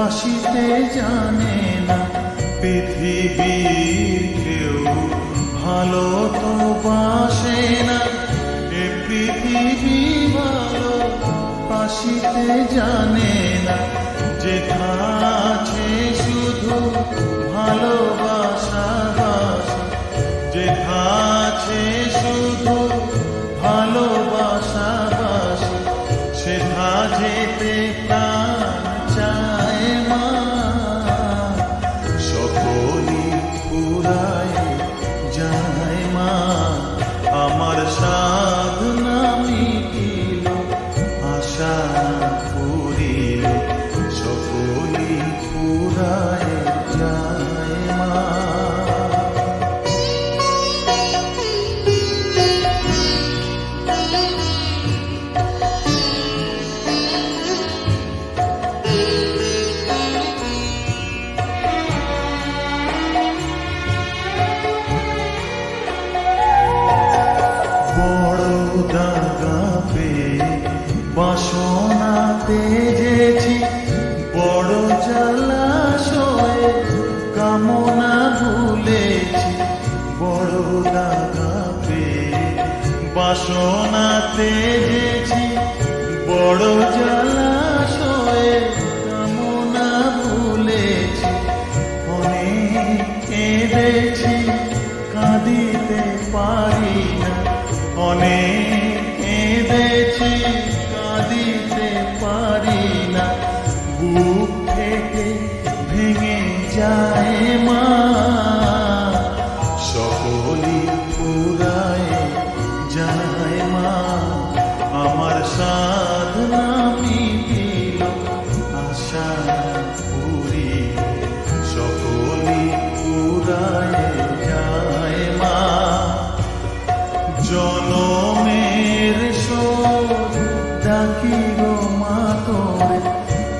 বাসিতে জানে না পৃথিবীর কেউ, ভালো তো বাসে না এ পৃথিবী, ভালো বাসিতে জানে না। যেথা আছে শুধু ভালোবাসা বাসা, যেথা আছে শুধু ভালোবাসা বাসা, সেথা যেতে প্রাণ চায় মা। সকলই পুরায় যায় মা, আমার সাধনা মিটিল, আশা পুরিল, সকলই পুরায় যায় মা। দাগা পেয়ে বাসনা তেজেছি, বড় জলাশয়ে কামনা ভুলেছি। বড় দাগা পেয়ে বাসনা তেজেছি, বড় জলাশয়ে কামনা ভুলেছি। অনেক কেঁদেছি, কাঁদিতে পারি না, অনেক কেঁদেছি, কাঁদিতে পারি না। বুক থেকে ভেঙে যায় মা, সকলই পুরায় যায় মা। আমার সাধনা মিটিল, আশা পুরিল, সকলই পুরায় যায় মা। জনমের শোধ ডাকি গো মা তোরে,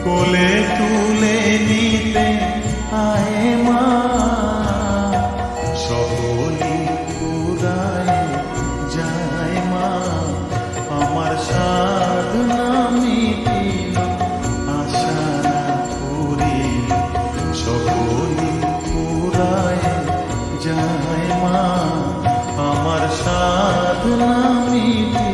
কোলে তুলে নিতে আয় মা। সকলই পুরায় যায় মা, আমার সাধনা মিটিল, আশা পুরিল, সকলই পুরায় যায় মা। আমার সাধনা মিটিল।